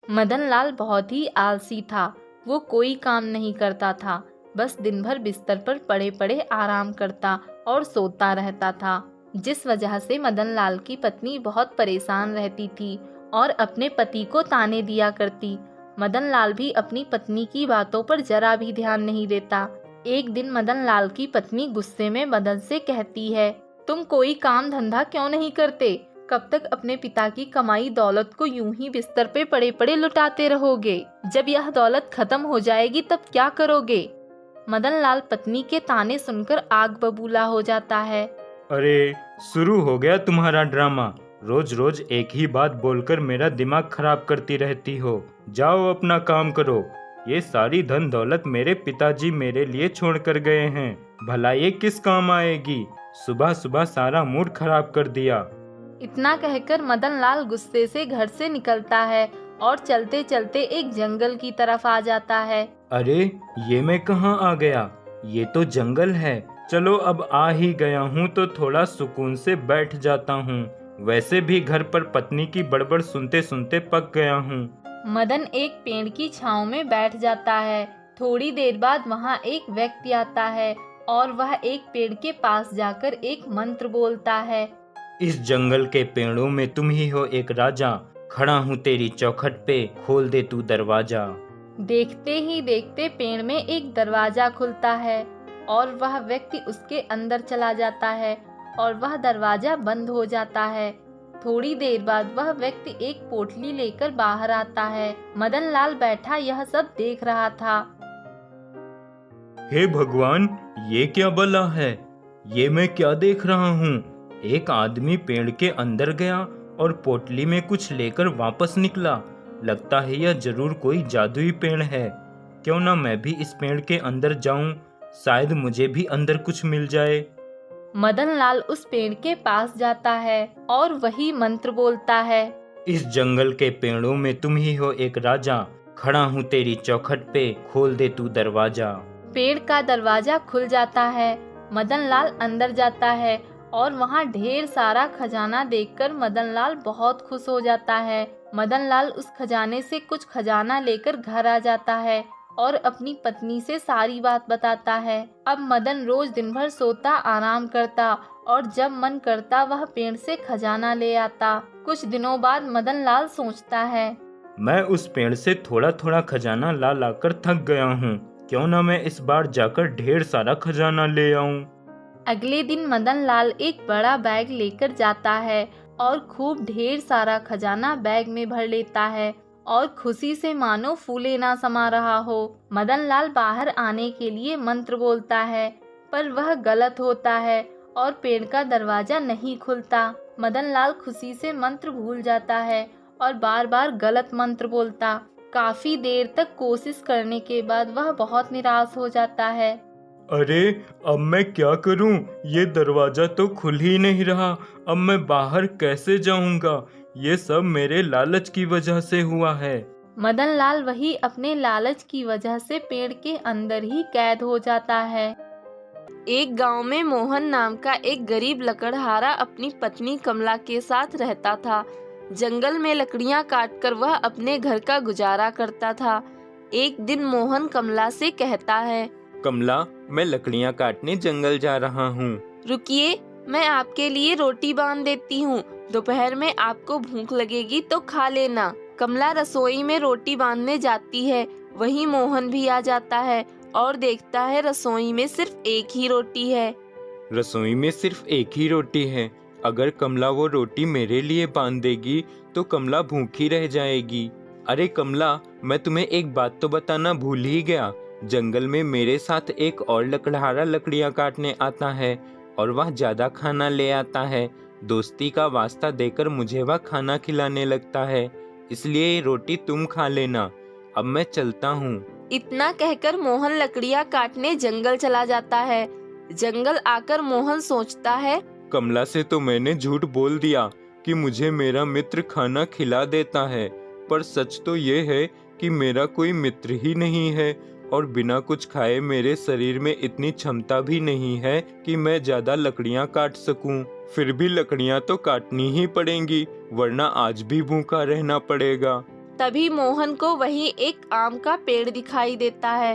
मदन लाल बहुत ही आलसी था। वो कोई काम नहीं करता था, बस दिन भर बिस्तर पर पड़े पड़े आराम करता और सोता रहता था, जिस वजह से मदन लाल की पत्नी बहुत परेशान रहती थी और अपने पति को ताने दिया करती। मदन लाल भी अपनी पत्नी की बातों पर जरा भी ध्यान नहीं देता। एक दिन मदन लाल की पत्नी गुस्से में मदन से कहती है, तुम कोई काम धंधा क्यों नहीं करते? कब तक अपने पिता की कमाई दौलत को यूं ही बिस्तर पे पड़े पड़े लुटाते रहोगे? जब यह दौलत खत्म हो जाएगी तब क्या करोगे? मदन लाल पत्नी के ताने सुनकर आग बबूला हो जाता है। अरे शुरू हो गया तुम्हारा ड्रामा। रोज रोज एक ही बात बोलकर मेरा दिमाग खराब करती रहती हो। जाओ अपना काम करो। ये सारी धन दौलत मेरे पिताजी मेरे लिए छोड़ कर गए हैं, भला ये किस काम आएगी? सुबह सुबह सारा मूड खराब कर दिया। इतना कहकर मदन लाल गुस्से से घर से निकलता है और चलते चलते एक जंगल की तरफ आ जाता है। अरे ये मैं कहाँ आ गया? ये तो जंगल है। चलो अब आ ही गया हूँ तो थोड़ा सुकून से बैठ जाता हूँ। वैसे भी घर पर पत्नी की बड़बड़ सुनते सुनते पक गया हूँ। मदन एक पेड़ की छांव में बैठ जाता है। थोड़ी देर बाद वहाँ एक व्यक्ति आता है और वह एक पेड़ के पास जाकर एक मंत्र बोलता है। इस जंगल के पेड़ों में तुम ही हो एक राजा, खड़ा हूँ तेरी चौखट पे, खोल दे तू दरवाजा। देखते ही देखते पेड़ में एक दरवाजा खुलता है और वह व्यक्ति उसके अंदर चला जाता है और वह दरवाजा बंद हो जाता है। थोड़ी देर बाद वह व्यक्ति एक पोटली लेकर बाहर आता है। मदन लाल बैठा यह सब देख रहा था। हे भगवान, ये क्या बला है? ये मैं क्या देख रहा हूँ? एक आदमी पेड़ के अंदर गया और पोटली में कुछ लेकर वापस निकला। लगता है यह जरूर कोई जादुई पेड़ है। क्यों ना मैं भी इस पेड़ के अंदर जाऊं, शायद मुझे भी अंदर कुछ मिल जाए। मदन लाल उस पेड़ के पास जाता है और वही मंत्र बोलता है। इस जंगल के पेड़ों में तुम ही हो एक राजा, खड़ा हूँ तेरी चौखट पे, खोल दे तू दरवाजा। पेड़ का दरवाजा खुल जाता है। मदन लाल अंदर जाता है और वहाँ ढेर सारा खजाना देखकर मदन लाल बहुत खुश हो जाता है। मदन लाल उस खजाने से कुछ खजाना लेकर घर आ जाता है और अपनी पत्नी से सारी बात बताता है। अब मदन रोज दिन भर सोता आराम करता और जब मन करता वह पेड़ से खजाना ले आता। कुछ दिनों बाद मदन लाल सोचता है, मैं उस पेड़ से थोड़ा थोड़ा खजाना ला लाकर थक गया हूँ। क्यों ना मैं इस बार जाकर ढेर सारा खजाना ले आऊं। अगले दिन मदन लाल एक बड़ा बैग लेकर जाता है और खूब ढेर सारा खजाना बैग में भर लेता है और खुशी से मानो फूले ना समा रहा हो। मदन लाल बाहर आने के लिए मंत्र बोलता है, पर वह गलत होता है और पेड़ का दरवाजा नहीं खुलता। मदन लाल खुशी से मंत्र भूल जाता है और बार बार गलत मंत्र बोलता। काफी देर तक कोशिश करने के बाद वह बहुत निराश हो जाता है। अरे अब मैं क्या करूं? ये दरवाजा तो खुल ही नहीं रहा। अब मैं बाहर कैसे जाऊंगा? ये सब मेरे लालच की वजह से हुआ है। मदन लाल वही अपने लालच की वजह से पेड़ के अंदर ही कैद हो जाता है। एक गांव में मोहन नाम का एक गरीब लकड़हारा अपनी पत्नी कमला के साथ रहता था। जंगल में लकड़ियां काटकर वह अपने घर का गुजारा करता था। एक दिन मोहन कमला से कहता है, कमला, मैं लकड़ियां काटने जंगल जा रहा हूँ। रुकिए, मैं आपके लिए रोटी बांध देती हूँ। दोपहर में आपको भूख लगेगी तो खा लेना। कमला रसोई में रोटी बांधने जाती है। वहीं मोहन भी आ जाता है और देखता है रसोई में सिर्फ एक ही रोटी है। रसोई में सिर्फ एक ही रोटी है? अगर कमला वो रोटी मेरे लिए बांध देगी तो कमला भूखी रह जाएगी। अरे कमला, मैं तुम्हें एक बात तो बताना भूल ही गया। जंगल में मेरे साथ एक और लकड़हारा लकड़ियां काटने आता है और वह ज्यादा खाना ले आता है। दोस्ती का वास्ता देकर मुझे वह खाना खिलाने लगता है, इसलिए ये रोटी तुम खा लेना। अब मैं चलता हूँ। इतना कहकर मोहन लकड़ियां काटने जंगल चला जाता है। जंगल आकर मोहन सोचता है, कमला से तो मैंने झूठ बोल दिया कि मुझे मेरा मित्र खाना खिला देता है, पर सच तो ये है कि मेरा कोई मित्र ही नहीं है और बिना कुछ खाए मेरे शरीर में इतनी क्षमता भी नहीं है कि मैं ज्यादा लकड़ियां काट सकूं। फिर भी लकड़ियां तो काटनी ही पड़ेंगी, वरना आज भी भूखा रहना पड़ेगा। तभी मोहन को वहीं एक आम का पेड़ दिखाई देता है।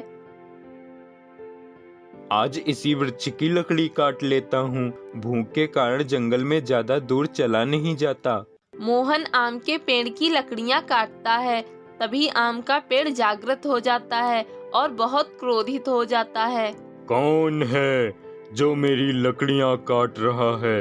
आज इसी वृक्ष की लकड़ी काट लेता हूँ। भूख के कारण जंगल में ज्यादा दूर चला नहीं जाता। मोहन आम के पेड़ की लकड़ियां काटता है। तभी आम का पेड़ जागृत हो जाता है और बहुत क्रोधित हो जाता है। कौन है जो मेरी लकड़ियाँ काट रहा है?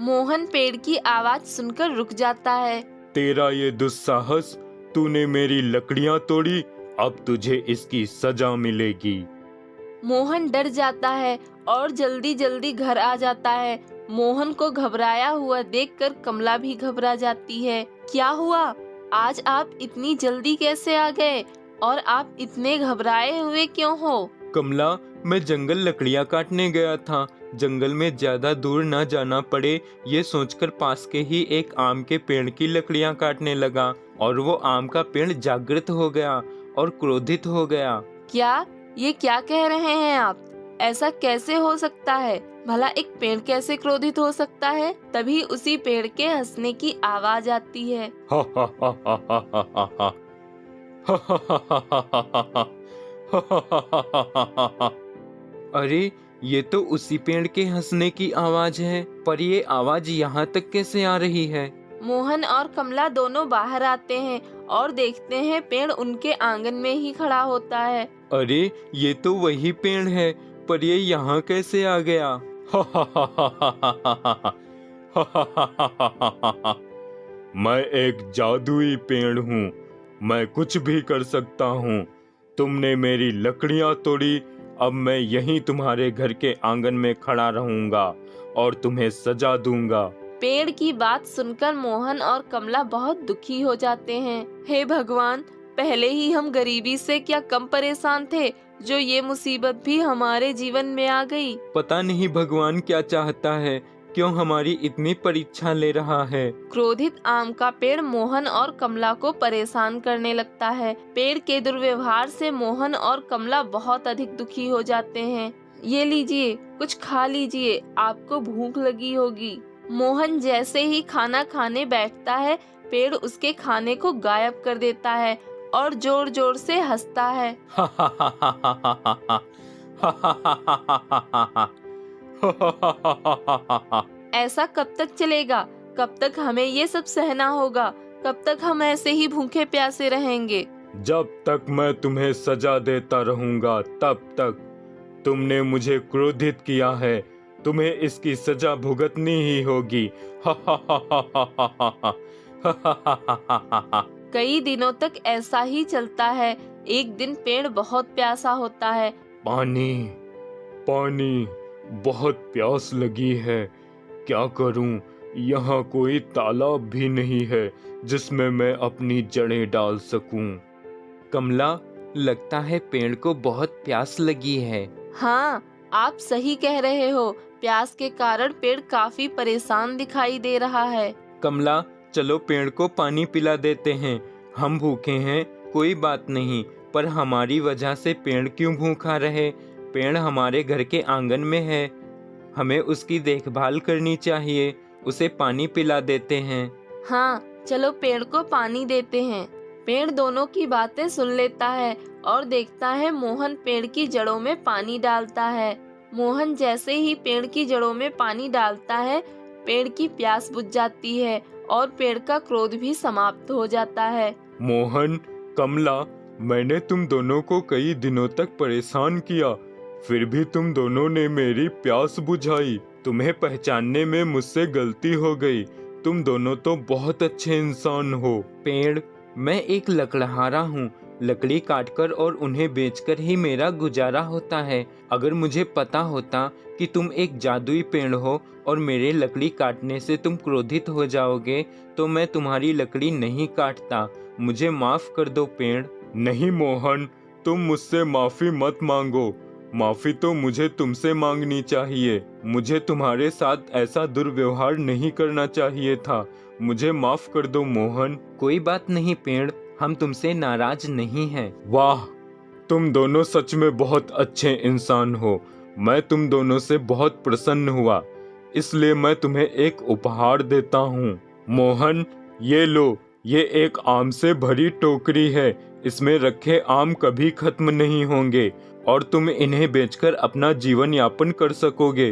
मोहन पेड़ की आवाज सुनकर रुक जाता है। तेरा ये दुस्साहस, तूने मेरी लकड़ियाँ तोड़ी, अब तुझे इसकी सजा मिलेगी। मोहन डर जाता है और जल्दी जल्दी घर आ जाता है। मोहन को घबराया हुआ देखकर कमला भी घबरा जाती है। क्या हुआ? आज आप इतनी जल्दी कैसे आ गए? और आप इतने घबराए हुए क्यों हो? कमला, मैं जंगल लकड़ियाँ काटने गया था। जंगल में ज्यादा दूर न जाना पड़े, ये सोचकर पास के ही एक आम के पेड़ की लकड़ियाँ काटने लगा और वो आम का पेड़ जागृत हो गया और क्रोधित हो गया। क्या? ये क्या कह रहे हैं आप? ऐसा कैसे हो सकता है? भला एक पेड़ कैसे क्रोधित हो सकता है? तभी उसी पेड़ के हंसने की आवाज आती है। हा हा हा हा हा हा हा हा हा हा हा हा हा हा। अरे, ये तो उसी पेड़ के हंसने की आवाज है, पर ये आवाज यहाँ तक कैसे आ रही है? मोहन और कमला दोनों बाहर आते हैं और देखते हैं पेड़ उनके आंगन में ही खड़ा होता है। अरे, ये तो वही पेड़ है, पर ये यहाँ कैसे आ गया? हा हा हा हा हा हा हा हा हा हा हा हा हा। मैं एक जादुई पेड़ हूँ, मैं कुछ भी कर सकता हूँ। तुमने मेरी लकड़ियाँ तोड़ी, अब मैं यहीं तुम्हारे घर के आंगन में खड़ा रहूंगा और तुम्हें सजा दूंगा। पेड़ की बात सुनकर मोहन और कमला बहुत दुखी हो जाते हैं। हे भगवान, पहले ही हम गरीबी से क्या कम परेशान थे, जो ये मुसीबत भी हमारे जीवन में आ गई। पता नहीं भगवान क्या चाहता है, क्यों हमारी इतनी परीक्षा ले रहा है। क्रोधित आम का पेड़ मोहन और कमला को परेशान करने लगता है। पेड़ के दुर्व्यवहार से मोहन और कमला बहुत अधिक दुखी हो जाते हैं। ये लीजिए, कुछ खा लीजिए, आपको भूख लगी होगी। मोहन जैसे ही खाना खाने बैठता है, पेड़ उसके खाने को गायब कर देता है और जोर जोर से हंसता है। हा हा हा हा हा हा हा हा हा हा हा हा हा। ऐसा कब तक चलेगा? कब तक हमें ये सब सहना होगा? कब तक हम ऐसे ही भूखे प्यासे रहेंगे? जब तक मैं तुम्हें सजा देता रहूंगा, तब तक। तुमने मुझे क्रोधित किया है, तुम्हें इसकी सजा भुगतनी ही होगी। हा हा हा हा हा हा हा हा हा हा हा हा। कई दिनों तक ऐसा ही चलता है। एक दिन पेड़ बहुत प्यासा होता है। पानी, पानी, बहुत प्यास लगी है। क्या करूं? यहाँ कोई तालाब भी नहीं है जिसमें मैं अपनी जड़ें डाल सकूं। कमला, लगता है पेड़ को बहुत प्यास लगी है। हाँ, आप सही कह रहे हो। प्यास के कारण पेड़ काफी परेशान दिखाई दे रहा है। कमला, चलो पेड़ को पानी पिला देते हैं। हम भूखे हैं, कोई बात नहीं, पर हमारी वजह से पेड़ क्यों भूखा रहे? पेड़ हमारे घर के आंगन में है, हमें उसकी देखभाल करनी चाहिए। उसे पानी पिला देते हैं। हाँ, चलो पेड़ को पानी देते हैं। पेड़ दोनों की बातें सुन लेता है और देखता है मोहन पेड़ की जड़ों में पानी डालता है। मोहन जैसे ही पेड़ की जड़ों में पानी डालता है, पेड़ की प्यास बुझ जाती है और पेड़ का क्रोध भी समाप्त हो जाता है। मोहन, कमला, मैंने तुम दोनों को कई दिनों तक परेशान किया, फिर भी तुम दोनों ने मेरी प्यास बुझाई। तुम्हें पहचानने में मुझसे गलती हो गई। तुम दोनों तो बहुत अच्छे इंसान हो। पेड़, मैं एक लकड़हारा हूँ। लकड़ी काटकर और उन्हें बेचकर ही मेरा गुजारा होता है। अगर मुझे पता होता कि तुम एक जादुई पेड़ हो और मेरे लकड़ी काटने से तुम क्रोधित हो जाओगे, तो मैं तुम्हारी लकड़ी नहीं काटता। मुझे माफ कर दो पेड़। नहीं मोहन, तुम मुझसे माफी मत मांगो। माफी तो मुझे तुमसे मांगनी चाहिए। मुझे तुम्हारे साथ ऐसा दुर्व्यवहार नहीं करना चाहिए था। मुझे माफ कर दो मोहन। कोई बात नहीं पेड़, हम तुमसे नाराज नहीं हैं। वाह, तुम दोनों सच में बहुत अच्छे इंसान हो। मैं तुम दोनों से बहुत प्रसन्न हुआ, इसलिए मैं तुम्हें एक उपहार देता हूँ। मोहन, ये लो, ये एक आम से भरी टोकरी है। इसमें रखे आम कभी खत्म नहीं होंगे और तुम इन्हें बेचकर अपना जीवन यापन कर सकोगे।